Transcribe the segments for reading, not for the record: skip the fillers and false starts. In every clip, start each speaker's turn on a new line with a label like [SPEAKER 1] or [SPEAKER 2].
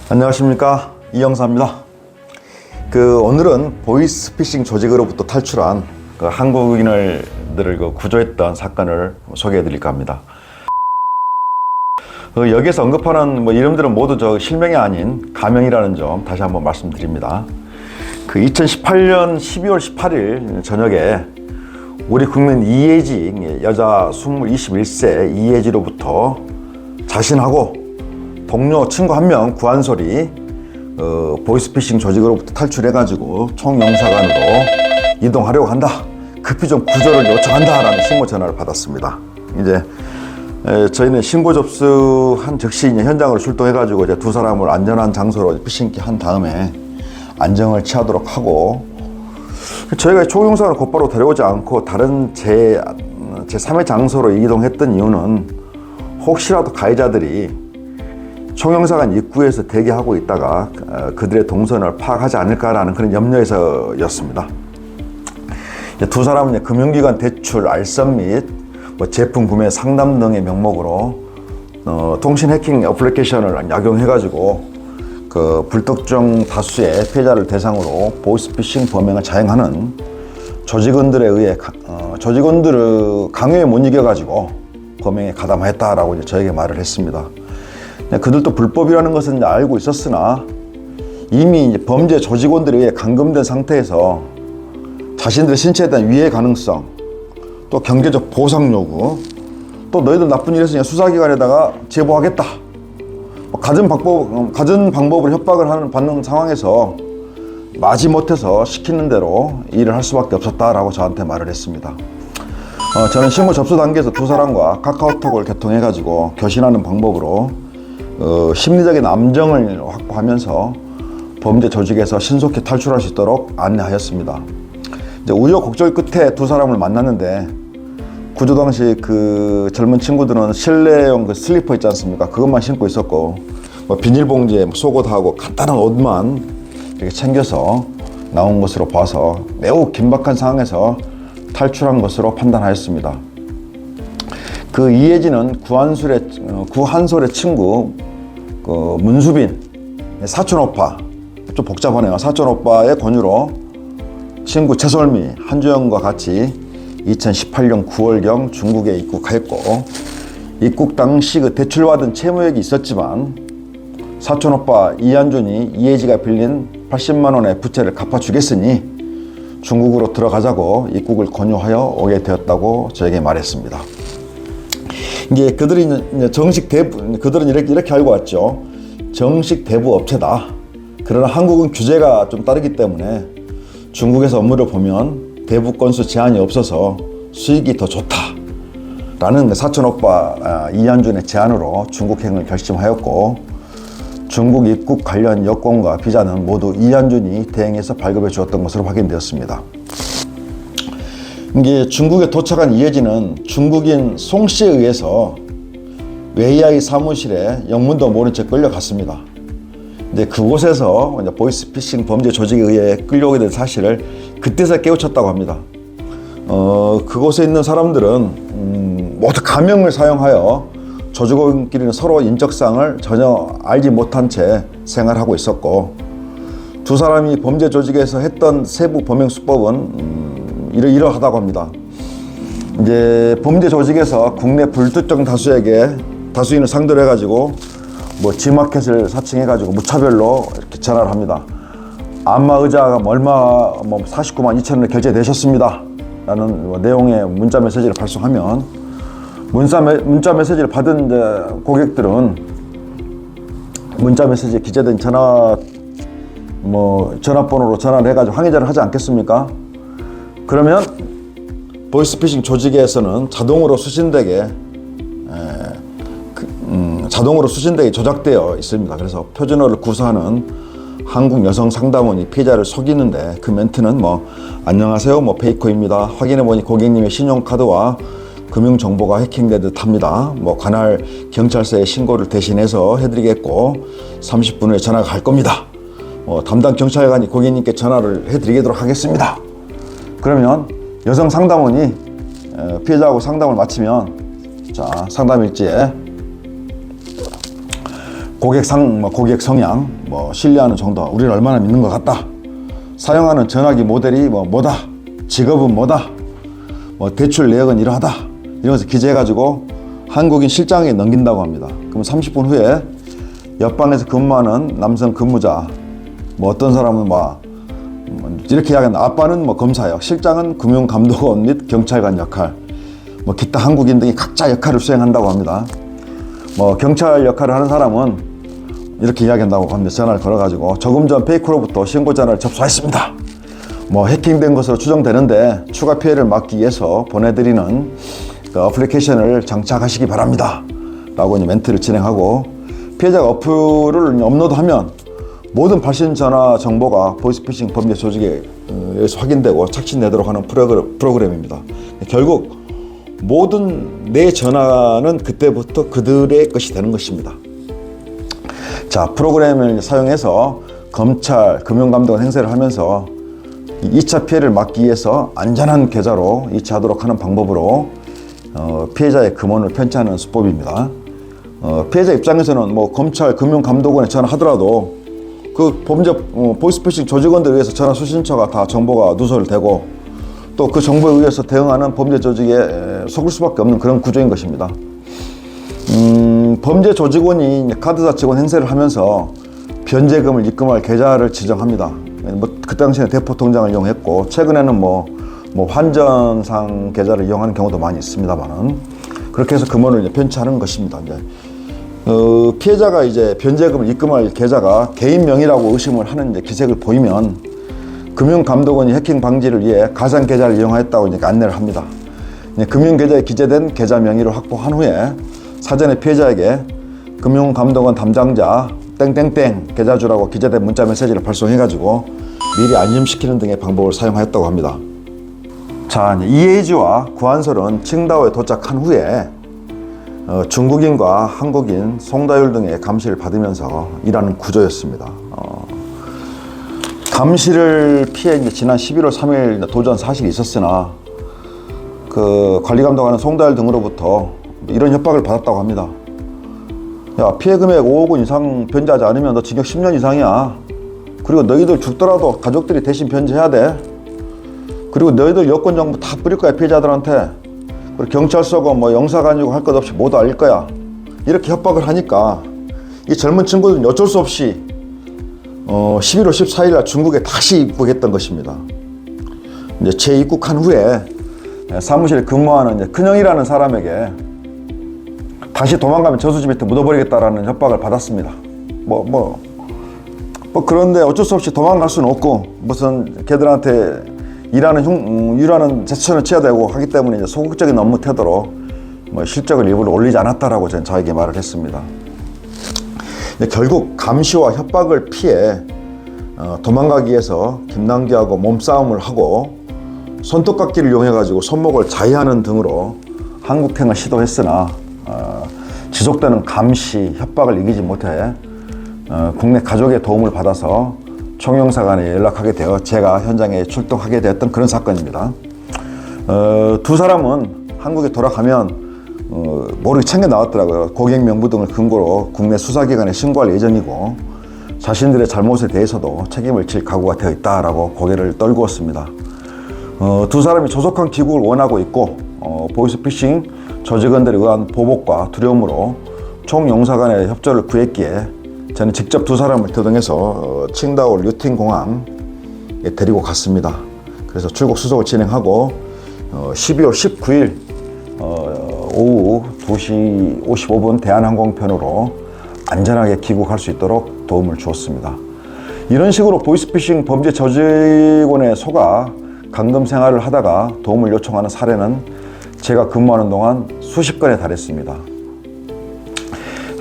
[SPEAKER 1] 안녕하십니까, 이영사입니다. 오늘은 보이스피싱 조직으로부터 탈출한 한국인들을 구조했던 사건을 소개해 드릴까 합니다. 여기에서 언급하는 이름들은 모두 실명이 아닌 가명이라는 점 다시 한번 말씀드립니다. 2018년 12월 18일 저녁에 우리 국민 이예지, 여자 21세 이예지로부터 자신하고 동료 친구 한 명 구한솔이 보이스피싱 조직으로부터 탈출해가지고 총영사관으로 이동하려고 한다. 급히 좀 구조를 요청한다 라는 신고 전화를 받았습니다. 이제 저희는 신고 접수한 즉시 현장으로 출동해가지고 이제 두 사람을 안전한 장소로 피싱기 한 다음에 안정을 취하도록 하고, 저희가 총영사관을 곧바로 데려오지 않고 다른 제3의 장소로 이동했던 이유는 혹시라도 가해자들이 총영사관 입구에서 대기하고 있다가 그들의 동선을 파악하지 않을까라는 그런 염려에서였습니다. 두 사람은 금융기관 대출, 알선 및 제품 구매 상담 등의 명목으로 통신 해킹 어플리케이션을 약용해가지고 불특정 다수의 피해자를 대상으로 보이스피싱 범행을 자행하는 조직원들에 의해 조직원들의 강요에 못 이겨가지고 범행에 가담하였다라고 저에게 말을 했습니다. 그들도 불법이라는 것은 알고 있었으나 이미 범죄 조직원들에 의해 감금된 상태에서 자신들의 신체에 대한 위해 가능성, 또 경제적 보상 요구, 또 너희들 나쁜 일 했으니까 수사기관에다가 제보하겠다, 갖은 방법으로 협박을 받는 상황에서 마지못해서 시키는 대로 일을 할 수밖에 없었다라고 저한테 말을 했습니다. 저는 신고 접수 단계에서 두 사람과 카카오톡을 개통해가지고 교신하는 방법으로 심리적인 안정을 확보하면서 범죄 조직에서 신속히 탈출할 수 있도록 안내하였습니다. 이제 우여곡절 끝에 두 사람을 만났는데, 구조 당시 젊은 친구들은 실내용 슬리퍼 있지 않습니까? 그것만 신고 있었고, 비닐봉지에 속옷하고 간단한 옷만 이렇게 챙겨서 나온 것으로 봐서 매우 긴박한 상황에서 탈출한 것으로 판단하였습니다. 이예진은 구한솔의 친구 문수빈 사촌오빠, 좀 복잡하네요. 사촌오빠의 권유로 친구 최솔미, 한주영과 같이 2018년 9월경 중국에 입국하였고, 입국 당시 대출받은 채무액이 있었지만 사촌오빠 이한준이 이예지가 빌린 80만 원의 부채를 갚아주겠으니 중국으로 들어가자고 입국을 권유하여 오게 되었다고 저에게 말했습니다. 이게 그들이 그들은 이렇게 알고 왔죠. 정식 대부 업체다. 그러나 한국은 규제가 좀 따르기 때문에 중국에서 업무를 보면 대부 건수 제한이 없어서 수익이 더 좋다 라는 사촌오빠 이한준의 제안으로 중국행을 결심하였고, 중국 입국 관련 여권과 비자는 모두 이한준이 대행해서 발급해 주었던 것으로 확인되었습니다. 이게 중국에 도착한 이예진은 중국인 송 씨에 의해서 웨이아이 사무실에 영문도 모른 채 끌려갔습니다. 근데 그곳에서 보이스피싱 범죄 조직에 의해 끌려오게 된 사실을 그때서 깨우쳤다고 합니다. 그곳에 있는 사람들은 모두 가명을 사용하여 조직원끼리는 서로 인적사항을 전혀 알지 못한 채 생활하고 있었고, 두 사람이 범죄 조직에서 했던 세부 범행 수법은 이러하다고 합니다. 이제 범죄 조직에서 국내 불특정 다수인을 상대로 해가지고 G마켓을 사칭해가지고 무차별로 이렇게 전화를 합니다. 안마의자가 얼마 49만 2천 원에 결제되셨습니다 라는 내용의 문자 메시지를 발송하면, 문자 메시지를 받은 고객들은 문자 메시지에 기재된 전화번호로 전화를 해가지고 항의자를 하지 않겠습니까? 그러면 보이스피싱 조직에서는 자동으로 수신되게 조작되어 있습니다. 그래서 표준어를 구사하는 한국 여성 상담원이 피해자를 속이는데, 그 멘트는 안녕하세요, 페이커입니다. 확인해보니 고객님의 신용카드와 금융정보가 해킹된 듯합니다. 관할 경찰서에 신고를 대신해서 해드리겠고 30분 후에 전화가 갈 겁니다. 담당 경찰관이 고객님께 전화를 해드리도록 하겠습니다. 그러면 여성 상담원이 피해자하고 상담을 마치면, 자, 상담 일지에 고객 성향, 신뢰하는 정도, 우리를 얼마나 믿는 것 같다, 사용하는 전화기 모델이 뭐다, 직업은 뭐다, 대출 내역은 이러하다, 이러면서 기재해가지고 한국인 실장에게 넘긴다고 합니다. 그럼 30분 후에 옆방에서 근무하는 남성 근무자, 어떤 사람은 이렇게 이야기한다. 아빠는 검사역, 실장은 금융감독원 및 경찰관 역할, 기타 한국인 등이 각자 역할을 수행한다고 합니다. 경찰 역할을 하는 사람은 이렇게 이야기한다고 합니다. 전화를 걸어가지고 조금 전 페이커로부터 신고 전화를 접수했습니다. 해킹된 것으로 추정되는데 추가 피해를 막기 위해서 보내드리는 그 어플리케이션을 장착하시기 바랍니다 라고 멘트를 진행하고, 피해자가 어플을 업로드하면 모든 발신 전화 정보가 보이스피싱 범죄 조직에서 확인되고 착신되도록 하는 프로그램입니다. 결국 모든 내 전화는 그때부터 그들의 것이 되는 것입니다. 자, 프로그램을 사용해서 검찰, 금융감독원 행세를 하면서 2차 피해를 막기 위해서 안전한 계좌로 이체하도록 하는 방법으로 피해자의 금원을 편취하는 수법입니다. 피해자 입장에서는 검찰, 금융감독원에 전화하더라도 그 범죄 보이스피싱 조직원들에 의해서 전화 수신처가 다 정보가 누설되고 또 그 정보에 의해서 대응하는 범죄 조직에 속을 수밖에 없는 그런 구조인 것입니다. 범죄 조직원이 카드사 직원 행세를 하면서 변제금을 입금할 계좌를 지정합니다. 그 당시에는 대포 통장을 이용했고, 최근에는 환전상 계좌를 이용하는 경우도 많이 있습니다만은, 그렇게 해서 금원을 편취하는 것입니다. 피해자가 변제금을 입금할 계좌가 개인 명의라고 의심을 하는 기색을 보이면 금융감독원이 해킹 방지를 위해 가상 계좌를 이용하였다고 안내를 합니다. 금융계좌에 기재된 계좌 명의를 확보한 후에 사전에 피해자에게 금융감독원 담당자 땡땡땡 계좌주라고 기재된 문자 메시지를 발송해가지고 미리 안심시키는 등의 방법을 사용하였다고 합니다. 자, 이에이지와 구한솔은 칭다오에 도착한 후에 중국인과 한국인, 송다율 등의 감시를 받으면서 일하는 구조였습니다. 감시를 피해 지난 11월 3일 도주한 사실이 있었으나 그 관리감독하는 송다율 등으로부터 이런 협박을 받았다고 합니다. 야, 피해 금액 5억 원 이상 변제하지 않으면 너 징역 10년 이상이야. 그리고 너희들 죽더라도 가족들이 대신 변제해야 돼. 그리고 너희들 여권 정보 다 뿌릴 거야, 피해자들한테. 그리고 경찰서고 영사관이고 할 것 없이 모두 알릴 거야. 이렇게 협박을 하니까 이 젊은 친구들은 어쩔 수 없이 11월 14일 날 중국에 다시 입국했던 것입니다. 이제 재입국한 후에 사무실에 근무하는 큰형이라는 사람에게 다시 도망가면 저수지 밑에 묻어버리겠다라는 협박을 받았습니다. 그런데 어쩔 수 없이 도망갈 수는 없고, 무슨 걔들한테 일하는 제스처는 취해야 되고 하기 때문에 소극적인 업무 태도로 실적을 일부러 올리지 않았다라고 저에게 말을 했습니다. 결국 감시와 협박을 피해 도망가기 위해서 김남기하고 몸싸움을 하고 손톱깎이를 이용해가지고 손목을 자위하는 등으로 한국행을 시도했으나 지속되는 감시, 협박을 이기지 못해 국내 가족의 도움을 받아서 총영사관에 연락하게 되어 제가 현장에 출동하게 되었던 그런 사건입니다. 두 사람은 한국에 돌아가면 모르게 챙겨 나왔더라고요. 고객 명부 등을 근거로 국내 수사기관에 신고할 예정이고 자신들의 잘못에 대해서도 책임을 질 각오가 되어 있다라고 고개를 떨구었습니다. 두 사람이 조속한 귀국을 원하고 있고 보이스피싱 조직원들에 의한 보복과 두려움으로 총영사관의 협조를 구했기에 저는 직접 두 사람을 대동해서 칭다오 류팅 공항에 데리고 갔습니다. 그래서 출국 수속을 진행하고 12월 19일 오후 2시 55분 대한항공편으로 안전하게 귀국할 수 있도록 도움을 주었습니다. 이런 식으로 보이스피싱 범죄 조직원에 속아 감금 생활을 하다가 도움을 요청하는 사례는 제가 근무하는 동안 수십 건에 달했습니다.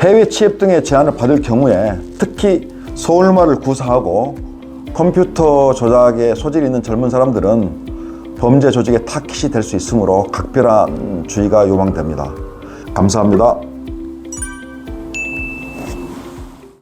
[SPEAKER 1] 해외 취업 등의 제안을 받을 경우에 특히 서울말을 구사하고 컴퓨터 조작에 소질이 있는 젊은 사람들은 범죄 조직의 타깃이 될 수 있으므로 각별한 주의가 요망됩니다. 감사합니다.